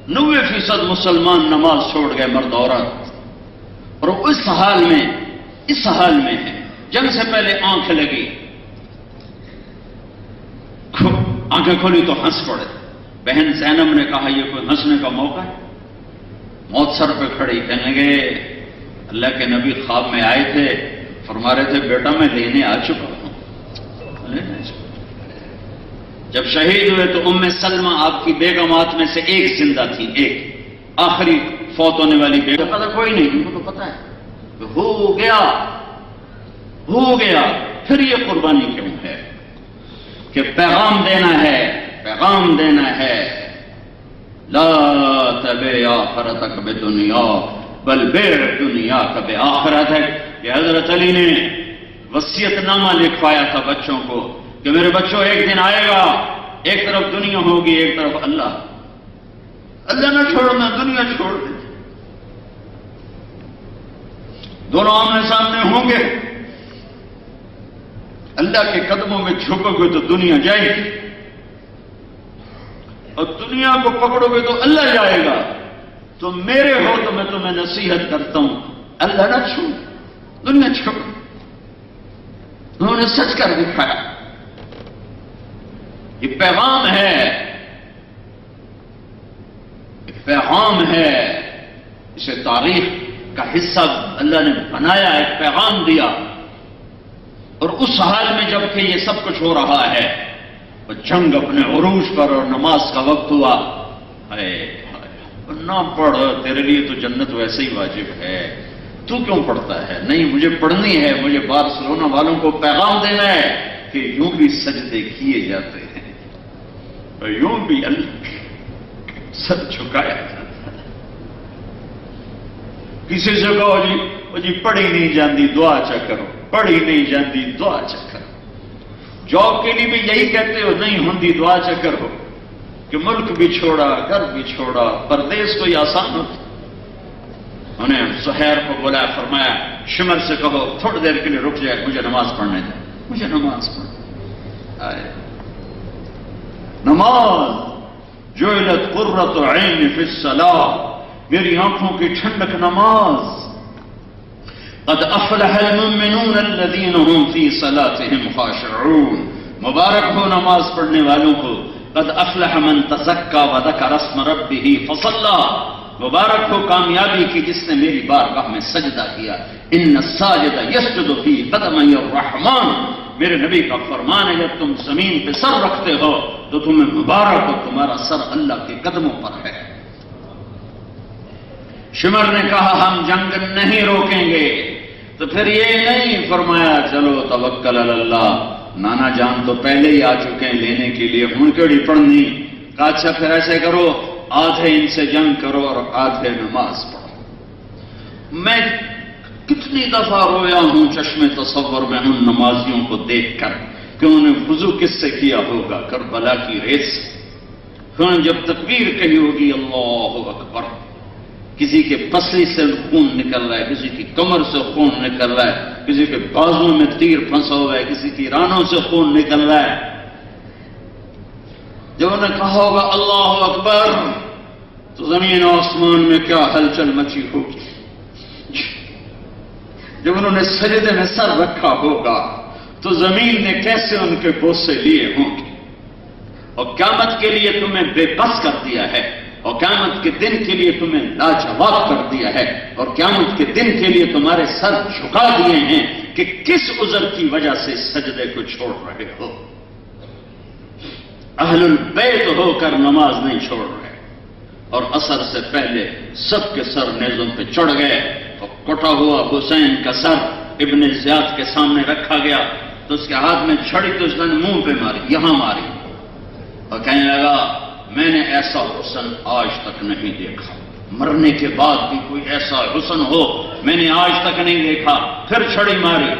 90% مسلمان نماز چھوڑ گئے، مرد عورت، اور اس حال میں ہے۔ جنگ سے پہلے آنکھ لگی، آنکھیں کھولی تو ہنس پڑے۔ بہن زینب نے کہا یہ کوئی ہنسنے کا موقع ہے؟ موت سر پہ کھڑی، کہنے لگے اللہ کے نبی خواب میں آئے تھے، فرما رہے تھے بیٹا میں لینے آ چکا ہوں۔ جب شہید ہوئے تو ام سلمہ آپ کی بیگمات میں سے ایک زندہ تھی، ایک آخری فوت ہونے والی بیگم، پتہ کوئی نہیں، ان کو تو پتہ ہے کہ ہو گیا، پھر یہ قربانی کیوں ہے کہ پیغام دینا ہے لا تبع آخرتک بدنیا بل بیع دنیا کا بآخرت ہے۔ کہ حضرت علی نے وصیت نامہ لکھوایا تھا بچوں کو کہ میرے بچوں ایک دن آئے گا، ایک طرف دنیا ہوگی، ایک طرف اللہ نہ چھوڑنا، دنیا چھوڑ دے، دونوں آمنے سامنے ہوں گے، اللہ کے قدموں میں جھکو گے تو دنیا جائے گی، اور دنیا کو پکڑو گے تو اللہ جائے گا۔ تو میرے ہو تو میں تمہیں نصیحت کرتا ہوں اللہ نہ چھوڑ، دنیا چھوڑ۔ انہوں نے سچ کر دکھایا، یہ پیغام ہے، اسے تاریخ کا حصہ اللہ نے بنایا، ایک پیغام دیا۔ اور اس حال میں جب کہ یہ سب کچھ ہو رہا ہے، وہ جنگ اپنے عروج پر اور نماز کا وقت ہوا، نہ پڑھ، تیرے لیے تو جنت ویسے ہی واجب ہے، تو کیوں پڑھتا ہے؟ نہیں مجھے پڑھنی ہے، مجھے بارسلونا والوں کو پیغام دینا ہے کہ یوں بھی سجدے کیے جاتے ہیں اور یوں بھی اللہ سر جھکایا جاتا ہے۔ کسی سے کہو جی پڑھی نہیں جاندی دعا چا کرو، پڑھی نہیں جاندی دعا چا کرو۔ جاب کے لیے بھی یہی کہتے ہو، نہیں ہوندی دعا چا کرو، کہ ملک بھی چھوڑا، گھر بھی چھوڑا، پردیس کوئی آسان ہوتا؟ انہیں سہیر کو بولا، فرمایا شمر سے کہو تھوڑی دیر کے لیے رک جائے، مجھے نماز پڑھنے دے، مجھے نماز پڑھنے۔ نماز جعلت قرۃ عین فی الصلاۃ، میری آنکھوں کی ٹھنڈک نماز۔ قد افلح المؤمنون الذین هم فی صلاتهم خاشعون، مبارک ہو نماز پڑھنے والوں کو۔ قد افلح من تزکا وذکر اسم ربہ فصلی، مبارک ہو کامیابی کی جس نے میری بارگاہ میں سجدہ کیا۔ ان الساجد یسجد فی قدمی الرحمن، میرے نبی کا فرمان ہے جب تم زمین پہ سر رکھتے ہو تو تمہیں مبارک ہو، تمہارا سر اللہ کے قدموں پر ہے۔ شمر نے کہا ہم جنگ نہیں روکیں گے، تو پھر یہ نہیں فرمایا چلو توکل علی اللہ، نانا جان تو پہلے ہی آ چکے ہیں لینے کے لیے، ہوں کیڑی پڑھنی؟ کہا اچھا پھر ایسے کرو، آدھے ان سے جنگ کرو اور آدھے نماز پڑھو۔ میں کتنی دفعہ رویا ہوں چشم تصور میں ان نمازیوں کو دیکھ کر کہ انہوں نے وضو کس سے کیا ہوگا؟ کربلا کی ریت سے۔ پھر جب تکبیر کہی ہوگی اللہ اکبر، کسی کے پسلی سے خون نکل رہا ہے، کسی کی کمر سے خون نکل رہا ہے، کسی کے بازو میں تیر پھنسا ہوا ہے، کسی کی رانوں سے خون نکل رہا ہے۔ جب انہوں نے کہا ہوگا اللہ اکبر تو زمین و آسمان میں کیا ہلچل مچی ہوگی۔ جب انہوں نے سجدے میں سر رکھا ہوگا تو زمین نے کیسے ان کے بوسے لیے ہوں گے۔ اور قیامت کے لیے تمہیں بے بس کر دیا ہے، اور قیامت کے دن کے لیے تمہیں لاجواب کر دیا ہے، اور قیامت کے دن کے لیے تمہارے سر جھکا دیے ہیں کہ کس عذر کی وجہ سے سجدے کو چھوڑ رہے ہو۔ اہل البیت ہو کر نماز نہیں چھوڑ رہے، اور عصر سے پہلے سب کے سر نیزوں پہ چڑھ گئے، اور کٹا ہوا حسین کا سر ابن زیاد کے سامنے رکھا گیا تو اس کے ہاتھ میں چھڑی تو اس نے منہ پہ ماری، یہاں ماری، اور کہنے لگا میں نے ایسا حسن آج تک نہیں دیکھا، مرنے کے بعد بھی کوئی ایسا حسن ہو میں نے آج تک نہیں دیکھا۔ پھر چھڑی ماری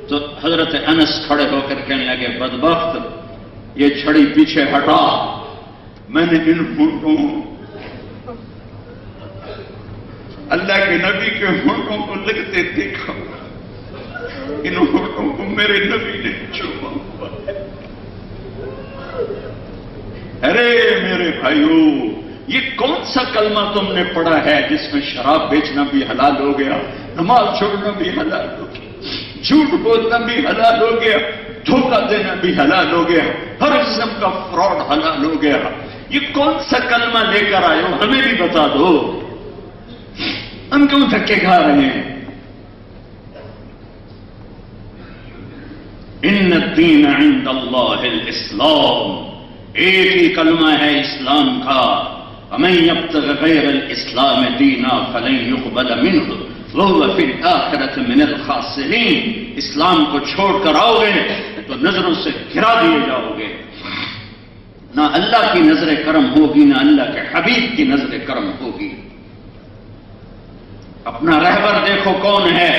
تو حضرت انس کھڑے ہو کر کہنے لگے بدبخت یہ چھڑی پیچھے ہٹا، میں نے ان ہونٹوں اللہ کے نبی کے ہونٹوں کو لگتے دیکھا، ان ہونٹوں کو میرے نبی نے چوما ہوا ہے۔ ارے میرے بھائیو، یہ کون کون سا کلمہ تم نے پڑھا ہے جس میں شراب بیچنا بھی حلال ہو گیا، نماز چھوڑنا بھی حلال ہو گیا، جھوٹ بولنا بھی حلال ہو گیا، دھوکہ دینا بھی حلال ہو گیا، ہر قسم کا فراڈ حلال ہو گیا؟ یہ کون سا کلمہ لے کر آئے ہو؟ ہمیں بھی بتا دو، ہم کیوں دھکے کھا رہے ہیں؟ ان الدین عند اللہ الاسلام، ایک ہی کلمہ ہے اسلام کا، ومن یبتغ غیر الاسلام دینا فلن یقبل منہ وهو فی الآخرۃ من الخاسرین۔ اسلام کو چھوڑ کر آؤ گے تو نظروں سے گرا دیے جاؤ گے، نہ اللہ کی نظر کرم ہوگی نہ اللہ کے حبیب کی نظر کرم ہوگی۔ اپنا رہبر دیکھو کون ہے،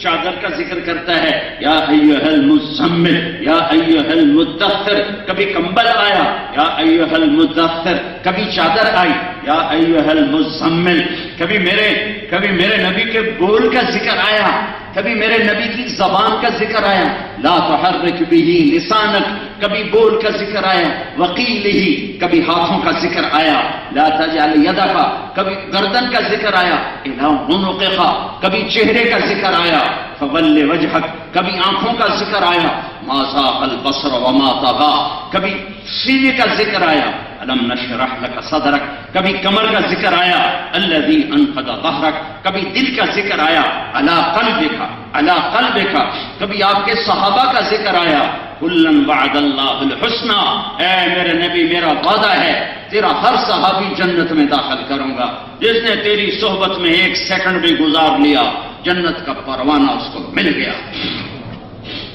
چادر کا ذکر کرتا ہے، یا ایھا المزمل یا ایھا المدثر، کبھی کمبل آیا یا ایھا المدثر، کبھی چادر آئی یا ایھا المزمل، کبھی میرے نبی کے بول کا ذکر آیا، کبھی میرے نبی کی زبان کا ذکر آیا، لا تحرک بہ لسانک، کبھی بول کا ذکر آیا، وقیلہ، کبھی ہاتھوں کا ذکر آیا، لا تجعل یدک، کبھی گردن کا ذکر آیا، الی عنقک، کبھی چہرے کا ذکر آیا، فول وجہک، کبھی آنکھوں کا ذکر آیا، ما زاغ البصر وما طغى، کبھی سینے کا ذکر آیا، الم نشرح لک صدرک، کبھی کمر کا ذکر آیا، الذی انقض ظہرک، کبھی دل کا ذکر آیا، علی قلبک، کبھی آپ کے صحابہ کا ذکر آیا، کلا وعد اللہ الحسنى، اے میرے نبی میرا وعدہ ہے تیرا ہر صحابی جنت میں داخل کروں گا، جس نے تیری صحبت میں ایک سیکنڈ بھی گزار لیا جنت کا پروانہ اس کو مل گیا۔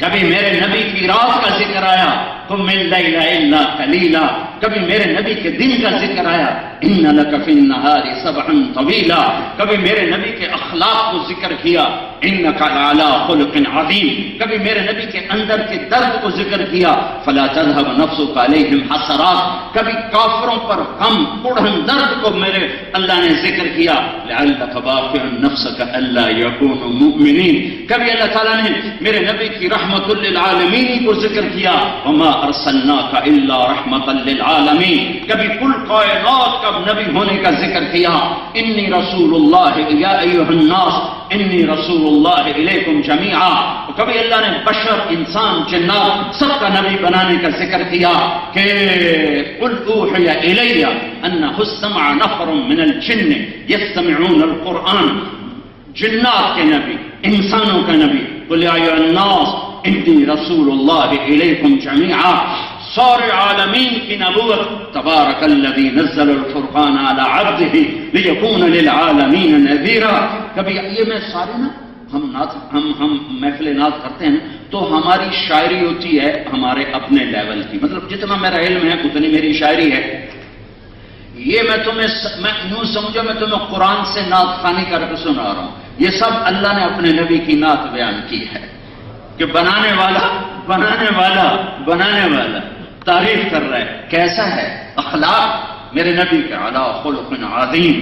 کبھی میرے نبی کی رات کا ذکر آیا، قم اللیل الا قلیلا، کبھی میرے نبی کے دن کا ذکر آیا، ان لک فی النہار سبحا طویلا، کبھی میرے نبی کے اخلاق کو ذکر کیا، انک لعلی خلق عظیم، کبھی میرے نبی کے اندر کے درد کو ذکر کیا، فلا تذهب نفسک علیہم حسرات، کبھی کافروں پر غم پڑھن درد کو میرے اللہ نے ذکر کیا، لعلک باخع نفسک الا یکونوا مؤمنین، کبھی اللہ تعالیٰ نے میرے نبی کی رحمت للعالمین کو ذکر کیا، وما ارسلناک الا رحمتا للعالمین، کبھی کل کائنات کا نبی ہونے کا ذکر کیا، انی رسول اللہ یا ایھا الناس انی رسول اللہ الیکم جمیعا، کبھی اللہ نے بشر، انسان، جنات سب کا نبی بنانے کا ذکر کیا کہ قل اوحی الی انہ استمع نفر من الجن یستمعون القرآن، جنات کے نبی، انسانوں کا نبی، قل یا ایھا الناس انی رسول اللہ الیکم جمیعا، سارے عالمین کی نبوت، تبارک الذی نزل الفرقان علی عبدہ لیکون للعالمین نذیرا۔ کبھی یہ میں سارے نا ہم محفل نعت کرتے ہیں تو ہماری شاعری ہوتی ہے ہمارے اپنے لیول کی، مطلب جتنا میرا علم ہے اتنی میری شاعری ہے۔ یہ میں یوں سمجھو میں تمہیں قرآن سے نعت خوانی کر کے سنا رہا ہوں، یہ سب اللہ نے اپنے نبی کی نعت بیان کی ہے کہ بنانے والا تعریف کر رہا ہے، کیسا ہے اخلاق میرے نبی کے، علی خلق عظیم،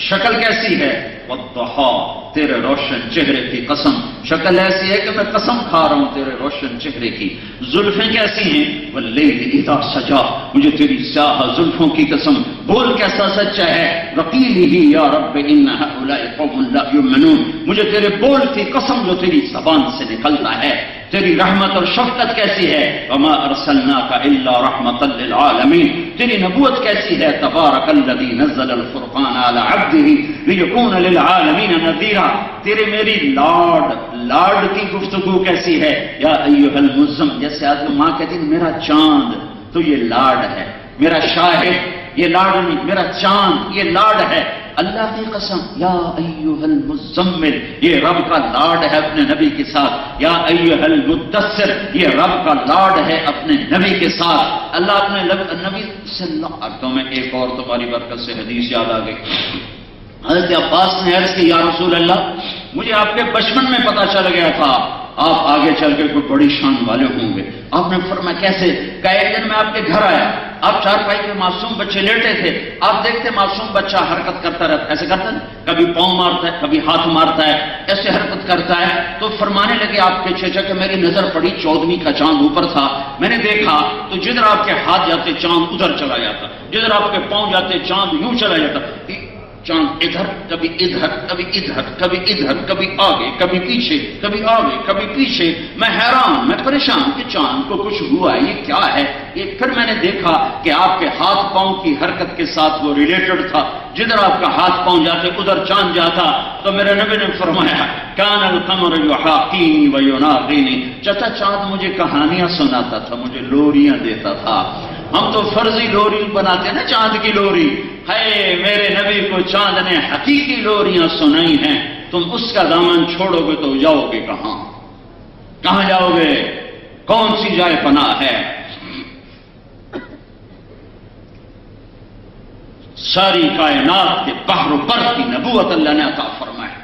شکل کیسی ہے، والضحیٰ، تیرے روشن چہرے کی قسم، شکل ایسی ہے کہ میں قسم کھا رہا ہوں تیرے روشن چہرے کی، زلفیں کیسی ہیں، واللیل اذا سجا، مجھے تیری سیاہ زلفوں کی قسم، بول کیسا سچا ہے، وقیلہ یا رب ان ہؤلاء قوم لا یؤمنون، مجھے تیرے بول کی قسم جو تیری زبان سے نکلتا ہے، تیری رحمت اور شفقت کیسی ہے، وما ارسلناک الا رحمتا للعالمین، تیری نبوت کیسی ہے، تبارک الذی نزل الفرقان علی عبدہ لیکون للعالمین نذیرا، تیرے میری لاڈ کی گفتگو کیسی ہے، یا ایھا المزم، جیسے آدمی ماں کہتی ہے میرا چاند، تو یہ لاڈ ہے، میرا شاہد یہ لاڈ نہیں، میرا چاند یہ لاڈ ہے، اللہ کی قسم، یا ایھا المزمل، یہ رب کا لاڈ ہے اپنے نبی کے ساتھ، یا ایھا المدثر، یہ رب کا لاڈ ہے اپنے نبی کے ساتھ، اللہ اپنے نبی صلی اللہ علیہ وسلم میں ایک اور تمہاری برکت سے حدیث یاد آ گئی، حضرت عباس نے عرض کی یا رسول اللہ، مجھے آپ کے بچپن میں پتا چل گیا تھا آپ آگے چل کے کوئی بڑی شان والے ہوں گے. آپ نے فرمایا کیسے؟ کہ ایک دن میں آپ کے گھر آیا، آپ چارپائی پہ معصوم بچے لیٹے تھے، آپ دیکھتے معصوم بچہ حرکت کرتا رہتا، ایسے کرتا ہے، کبھی پاؤں مارتا ہے، کبھی ہاتھ مارتا ہے، ایسے حرکت کرتا ہے. تو فرمانے لگے آپ کے چچا کہ میری نظر پڑی 14ویں کا چاند اوپر تھا، میں نے دیکھا تو جدھر آپ کے ہاتھ جاتے چاند ادھر چلا جاتا، جدھر آپ کے پاؤں جاتے چاند یوں چلا جاتا، چاند ادھر کبھی ادھر کبھی ادھر کبھی ادھر کبھی آگے کبھی پیچھے کبھی آگے کبھی پیچھے. میں حیران، میں پریشان کہ چاند کو کچھ ہوا، یہ کیا ہے یہ؟ پھر میں نے دیکھا کہ آپ کے ہاتھ پاؤں کی حرکت کے ساتھ وہ ریلیٹڈ تھا، جدھر آپ کا ہاتھ پاؤں جاتے ادھر چاند جاتا. تو میرے نبی نے فرمایا کان القمر یحاقینی ویناقینی، چچا چاند مجھے کہانیاں سناتا تھا، مجھے لوریاں دیتا تھا. ہم تو فرضی لوری بناتے ہیں نا چاند کی لوری، ہے میرے نبی کو چاند نے حقیقی لوریاں سنائی ہیں. تم اس کا دامن چھوڑو گے تو جاؤ گے کہاں؟ کہاں جاؤ گے؟ کون سی جائے پناہ ہے؟ ساری کائنات کے بحر و بر کی نبوت اللہ نے عطا فرمائی.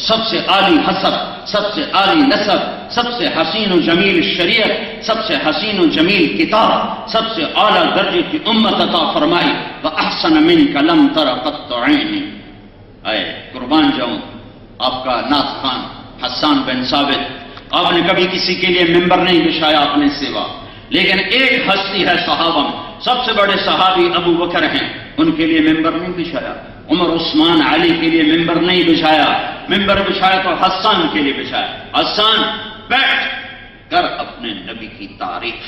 سب سے عالی حسب، سب سے عالی نسب، سب سے حسین و جمیل شریعت، سب سے حسین و جمیل کتاب، سب سے اعلیٰ درجے کی امت عطا فرمائی. وَأَحْسَنَ مِنْكَ لَمْ تَرَ قَطُّ عَيْنٍ. اے قربان جاؤں آپ کا نعت خان حسان بن ثابت، آپ نے کبھی کسی کے لیے ممبر نہیں بچھایا اپنے سوا، لیکن ایک ہستی ہے صحابہ میں، سب سے بڑے صحابی ابو بکر ہیں، ان کے لیے ممبر نہیں بچھایا. عمر عثمان علی کے لیے ممبر نہیں بچھایا، ممبر بچھایا تو حسان کے لیے بچھایا. حسان بیٹھ کر اپنے نبی کی تعریف.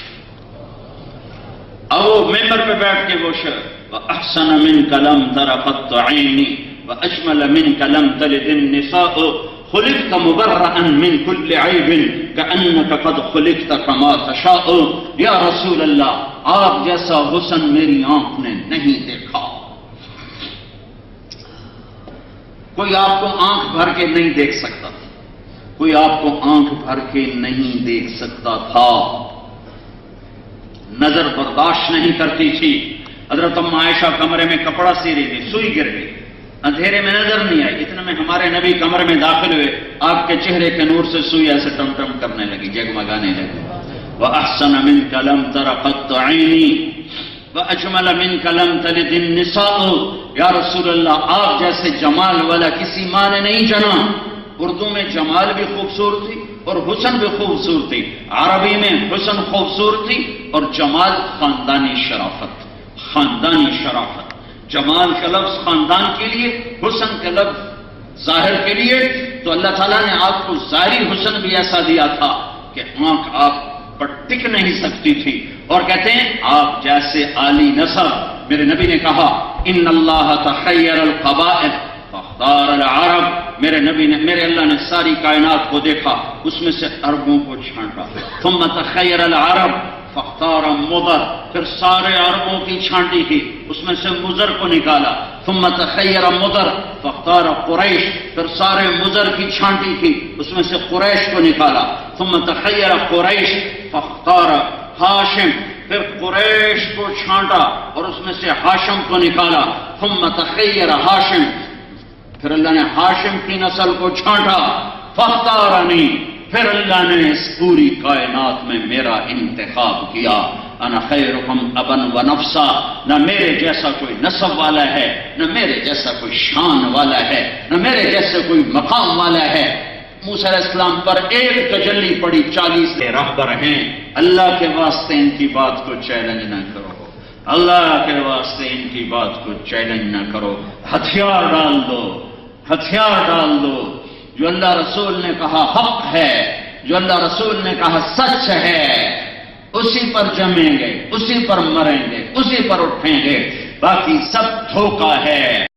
اب وہ ممبر پہ بیٹھ کے وہ شعر وَأَحْسَنَ مِنْكَ لَمْ تَرَ قَطُّ عَيْنِي وَأَجْمَلَ مِنْكَ لَمْ تَلِدِ النِّسَاءُ خُلِقْتَ مُبَرَّأً مِنْ كُلِّ عَيْبٍ كَأَنَّكَ قَدْ خُلِقْتَ كَمَا تَشَاءُ. یا رسول اللہ، آپ جیسا حسن میری آنکھ نے نہیں دیکھا. کوئی آپ کو آنکھ بھر کے نہیں دیکھ سکتا تھا، کوئی آپ کو آنکھ بھر کے نہیں دیکھ سکتا تھا. نظر برداشت نہیں کرتی تھی. حضرت ام عائشہ کمرے میں کپڑا سی رہی تھی، سوئی گر گئی، اندھیرے میں نظر نہیں آئی. اتنے میں ہمارے نبی کمرے میں داخل ہوئے، آپ کے چہرے کے نور سے سوئی ایسے ٹم ٹم کرنے لگی، جگمگانے لگی. وَأَحْسَنَ مِنْكَ لَمْ تَرَ قَطُّ عَيْنِي وَأَجْمَلَ مِنْكَ لَمْ تَلِدِ النِّسَاءُ. یا رسول اللہ، آپ جیسے جمال والا کسی ماں نے نہیں جنا. اردو میں جمال بھی خوبصورتی اور حسن بھی خوبصورتی، عربی میں حسن خوبصورتی اور جمال خاندانی شرافت. خاندانی شرافت، جمال کا لفظ خاندان کے لیے، حسن کا لفظ ظاہر کے لیے. تو اللہ تعالیٰ نے آپ کو ظاہری حسن بھی ایسا دیا تھا کہ آنکھ آپ پر ٹک نہیں سکتی تھی. اور کہتے ہیں آپ جیسے عالی نسب. میرے نبی نے کہا ان اللہ تخیر القبائل فاختار العرب. میرے نبی نے، میرے اللہ نے ساری کائنات کو دیکھا، اس میں سے عربوں کو چھانٹا. ثم تخیر العرب فاختار مضر. پھر سارے عربوں کی چھانٹی کی، اس میں سے مضر کو نکالا. ثم تخیر مضر فاختار قریش. پھر سارے مضر کی چھانٹی کی، اس میں سے قریش کو نکالا. ثم تخیر قریش فاختار ہاشم. پھر قریش کو چھانٹا اور اس میں سے ہاشم کو نکالا. ثم تخیر ہاشم. پھر اللہ نے ہاشم کی نسل کو چھانٹا. فاختارنی. پھر اللہ نے اس پوری کائنات میں میرا انتخاب کیا. انا خیرکم ابا و نفسا. نہ میرے جیسا کوئی نسب والا ہے، نہ میرے جیسا کوئی شان والا ہے، نہ میرے جیسا کوئی مقام والا ہے. موسیٰ علیہ السلام پر ایک تجلی پڑی، 40 رہبر ہیں. اللہ کے واسطے ان کی بات کو چیلنج نہ کرو، اللہ کے واسطے ان کی بات کو چیلنج نہ کرو. ہتھیار ڈال دو، ہتھیار ڈال دو. جو اللہ رسول نے کہا حق ہے، جو اللہ رسول نے کہا سچ ہے، اسی پر جمیں گے، اسی پر مریں گے، اسی پر اٹھیں گے. باقی سب دھوکہ ہے.